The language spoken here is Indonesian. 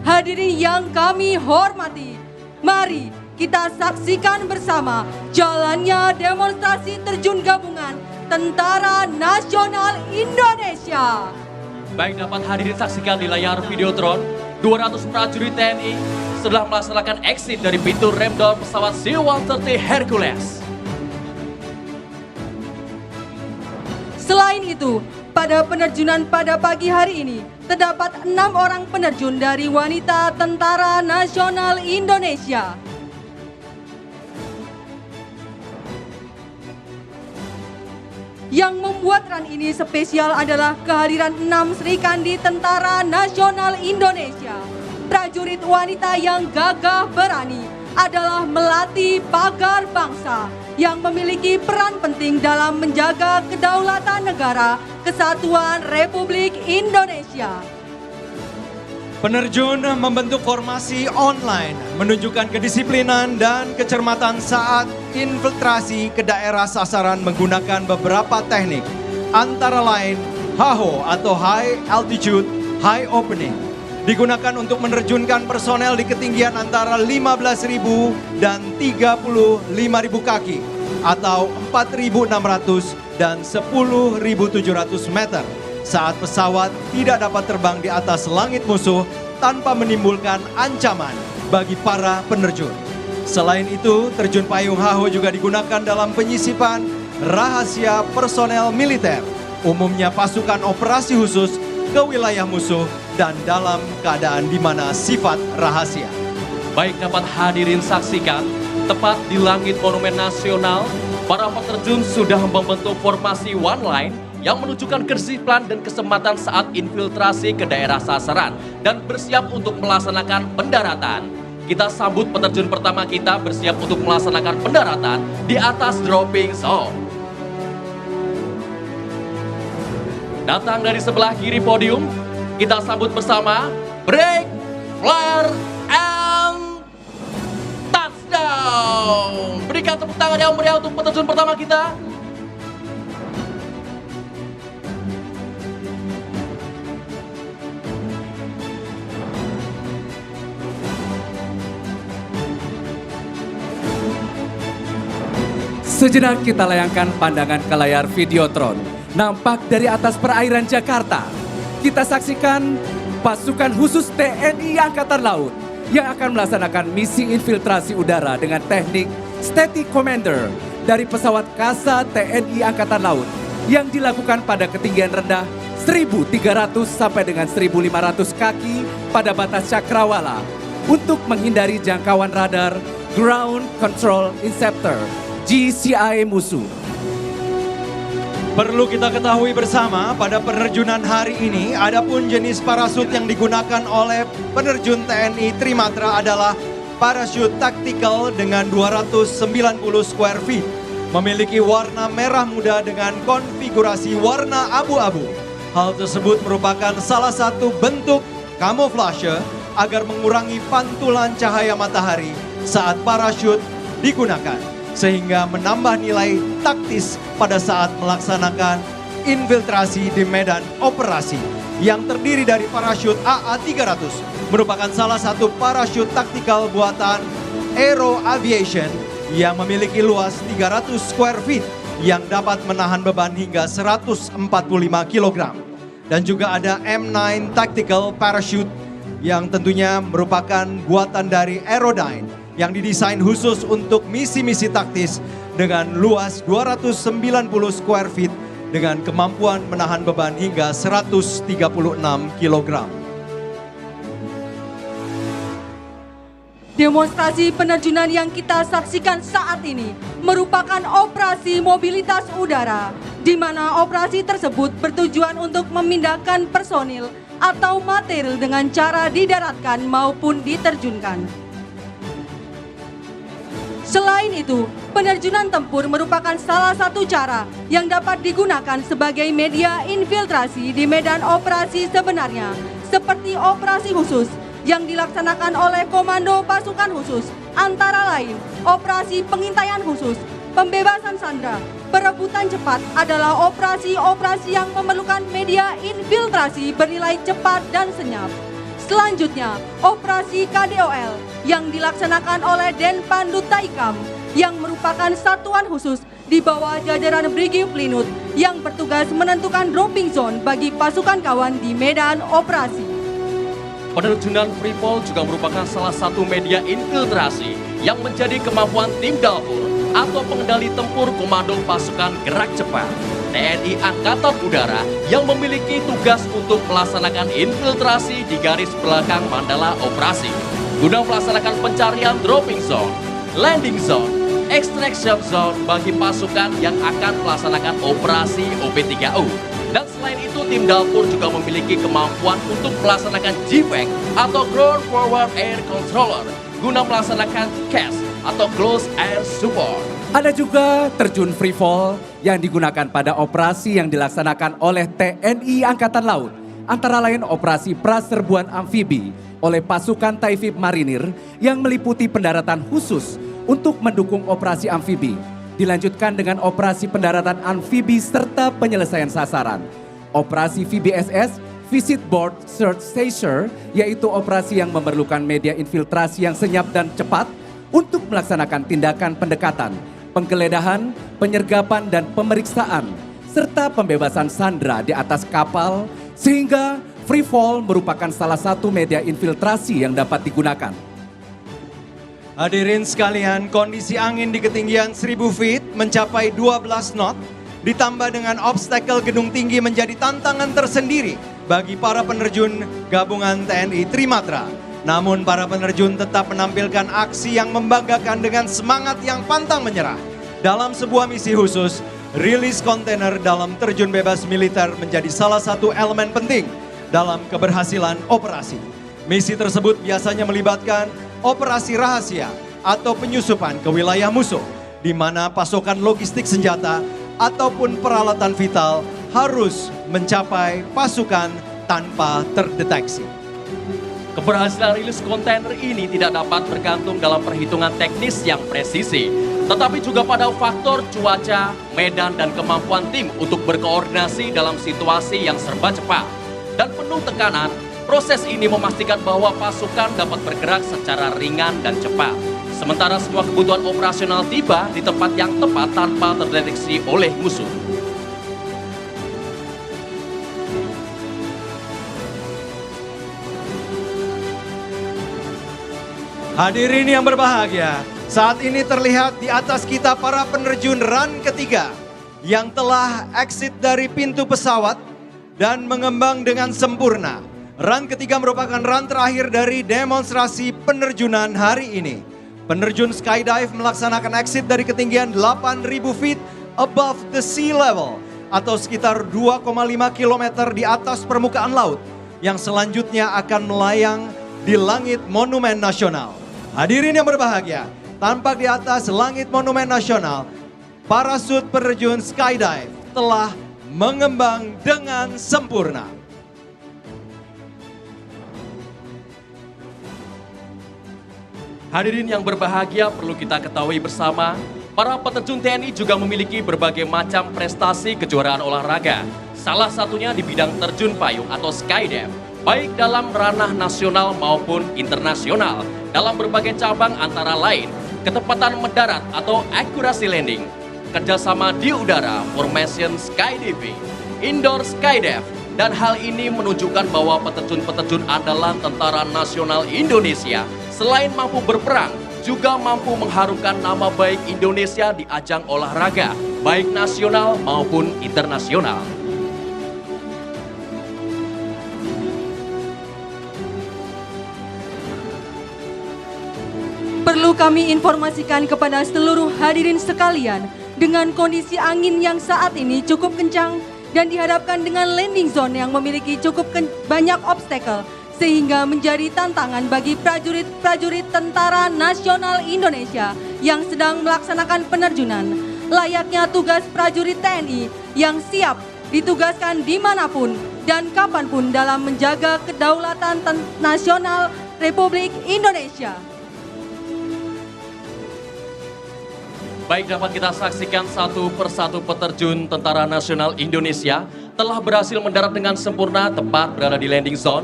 Hadirin yang kami hormati, mari kita saksikan bersama jalannya demonstrasi terjun gabungan Tentara Nasional Indonesia. Baik, dapat hadirin saksikan di layar Videotron, 200 prajurit TNI setelah melaksanakan exit dari pintu rem dalam pesawat C-130 Hercules. Selain itu, pada penerjunan pada pagi hari ini, terdapat 6 orang penerjun dari wanita Tentara Nasional Indonesia. Yang membuat run ini spesial adalah kehadiran 6 Sri Kandi Tentara Nasional Indonesia. Prajurit wanita yang gagah berani adalah melati pagar bangsa yang memiliki peran penting dalam menjaga kedaulatan negara Kesatuan Republik Indonesia. Penerjun membentuk formasi online, menunjukkan kedisiplinan dan kecermatan saat infiltrasi ke daerah sasaran menggunakan beberapa teknik, antara lain HAHO atau High Altitude High Opening. Digunakan untuk menerjunkan personel di ketinggian antara 15.000 dan 35.000 kaki atau 4.600 dan 10.700 meter saat pesawat tidak dapat terbang di atas langit musuh tanpa menimbulkan ancaman bagi para penerjun. Selain itu, terjun payung HAHO juga digunakan dalam penyisipan rahasia personel militer, umumnya pasukan operasi khusus ke wilayah musuh dan dalam keadaan di mana sifat rahasia. Baik, dapat hadirin saksikan, tepat di langit Monumen Nasional, para peterjun sudah membentuk formasi one line yang menunjukkan kedisiplinan dan kesempatan saat infiltrasi ke daerah sasaran dan bersiap untuk melaksanakan pendaratan. Kita sambut peterjun pertama kita bersiap untuk melaksanakan pendaratan di atas dropping zone. Datang dari sebelah kiri podium, kita sambut bersama break, flare, and touchdown. Berikan tepuk tangan yang meriah untuk peterjun pertama kita. Sejenak kita layangkan pandangan ke layar Videotron. Nampak dari atas perairan Jakarta, kita saksikan pasukan khusus TNI Angkatan Laut yang akan melaksanakan misi infiltrasi udara dengan teknik Static Commander dari pesawat Kasa TNI Angkatan Laut yang dilakukan pada ketinggian rendah 1.300 sampai dengan 1.500 kaki pada batas cakrawala untuk menghindari jangkauan radar Ground Control Interceptor GCI musuh. Perlu kita ketahui bersama pada penerjunan hari ini, adapun jenis parasut yang digunakan oleh penerjun TNI Trimatra adalah parasut taktikal dengan 290 square feet. Memiliki warna merah muda dengan konfigurasi warna abu-abu. Hal tersebut merupakan salah satu bentuk kamuflase agar mengurangi pantulan cahaya matahari saat parasut digunakan, sehingga menambah nilai taktis pada saat melaksanakan infiltrasi di medan operasi. Yang terdiri dari parasut AA300, merupakan salah satu parasut taktikal buatan Aero Aviation yang memiliki luas 300 square feet yang dapat menahan beban hingga 145 kg. Dan juga ada M9 Tactical Parachute yang tentunya merupakan buatan dari Aerodyne yang didesain khusus untuk misi-misi taktis dengan luas 290 square feet dengan kemampuan menahan beban hingga 136 kg. Demonstrasi penerjunan yang kita saksikan saat ini merupakan operasi mobilitas udara, di mana operasi tersebut bertujuan untuk memindahkan personil atau material dengan cara didaratkan maupun diterjunkan. Selain itu, penerjunan tempur merupakan salah satu cara yang dapat digunakan sebagai media infiltrasi di medan operasi sebenarnya, seperti operasi khusus yang dilaksanakan oleh Komando Pasukan Khusus, antara lain operasi pengintaian khusus, pembebasan sandera, perebutan cepat adalah operasi-operasi yang memerlukan media infiltrasi bernilai cepat dan senyap. Selanjutnya, operasi KDOL yang dilaksanakan oleh Denpandu Taikam yang merupakan satuan khusus di bawah jajaran Brigif Linut yang bertugas menentukan dropping zone bagi pasukan kawan di medan operasi. Penerjunan free fall juga merupakan salah satu media infiltrasi yang menjadi kemampuan tim Dalpur atau pengendali tempur komando pasukan gerak cepat TNI Angkatan Udara yang memiliki tugas untuk melaksanakan infiltrasi di garis belakang mandala operasi guna melaksanakan pencarian dropping zone, landing zone, extraction zone bagi pasukan yang akan melaksanakan operasi OP3U. Dan selain itu, tim Dalpur juga memiliki kemampuan untuk melaksanakan GFAC atau Ground Forward Air Controller guna melaksanakan CAS atau Close Air Support. Ada juga terjun free fall yang digunakan pada operasi yang dilaksanakan oleh TNI Angkatan Laut, antara lain operasi praserbuan amfibi oleh pasukan Taifib Marinir yang meliputi pendaratan khusus untuk mendukung operasi amfibi. Dilanjutkan dengan operasi pendaratan amfibi serta penyelesaian sasaran. Operasi VBSS, Visit Board Search Station, yaitu operasi yang memerlukan media infiltrasi yang senyap dan cepat untuk melaksanakan tindakan pendekatan, penggeledahan, penyergapan dan pemeriksaan, serta pembebasan sandera di atas kapal, sehingga free fall merupakan salah satu media infiltrasi yang dapat digunakan. Hadirin sekalian, kondisi angin di ketinggian 1000 feet mencapai 12 knot, ditambah dengan obstacle gedung tinggi menjadi tantangan tersendiri bagi para penerjun gabungan TNI Trimatra. Namun para penerjun tetap menampilkan aksi yang membanggakan dengan semangat yang pantang menyerah. Dalam sebuah misi khusus, rilis kontainer dalam terjun bebas militer menjadi salah satu elemen penting dalam keberhasilan operasi. Misi tersebut biasanya melibatkan operasi rahasia atau penyusupan ke wilayah musuh, di mana pasokan logistik senjata ataupun peralatan vital harus mencapai pasukan tanpa terdeteksi. Keberhasilan rilis kontainer ini tidak dapat bergantung dalam perhitungan teknis yang presisi, tetapi juga pada faktor cuaca, medan, dan kemampuan tim untuk berkoordinasi dalam situasi yang serba cepat. Dan penuh tekanan, proses ini memastikan bahwa pasukan dapat bergerak secara ringan dan cepat. Sementara semua kebutuhan operasional tiba di tempat yang tepat tanpa terdeteksi oleh musuh. Hadirin yang berbahagia, saat ini terlihat di atas kita para penerjun run ketiga yang telah exit dari pintu pesawat dan mengembang dengan sempurna. Run ketiga merupakan run terakhir dari demonstrasi penerjunan hari ini. Penerjun skydive melaksanakan exit dari ketinggian 8.000 feet above the sea level atau sekitar 2,5 km di atas permukaan laut yang selanjutnya akan melayang di langit Monumen Nasional. Hadirin yang berbahagia, tampak di atas langit Monumen Nasional, parasut penerjun skydive telah mengembang dengan sempurna. Hadirin yang berbahagia, perlu kita ketahui bersama, para peterjun TNI juga memiliki berbagai macam prestasi kejuaraan olahraga. Salah satunya di bidang terjun payung atau skydive, baik dalam ranah nasional maupun internasional, dalam berbagai cabang antara lain, ketepatan mendarat atau accuracy landing, kerjasama di udara, formation skydiving, indoor skydive, dan hal ini menunjukkan bahwa peterjun-peterjun andalan Tentara Nasional Indonesia selain mampu berperang, juga mampu mengharumkan nama baik Indonesia di ajang olahraga, baik nasional maupun internasional. Perlu kami informasikan kepada seluruh hadirin sekalian, dengan kondisi angin yang saat ini cukup kencang dan dihadapkan dengan landing zone yang memiliki cukup banyak obstacle, sehingga menjadi tantangan bagi prajurit-prajurit Tentara Nasional Indonesia yang sedang melaksanakan penerjunan. Layaknya tugas prajurit TNI yang siap ditugaskan dimanapun dan kapanpun dalam menjaga kedaulatan nasional Republik Indonesia. Baik, dapat kita saksikan satu persatu peterjun Tentara Nasional Indonesia telah berhasil mendarat dengan sempurna tepat berada di landing zone.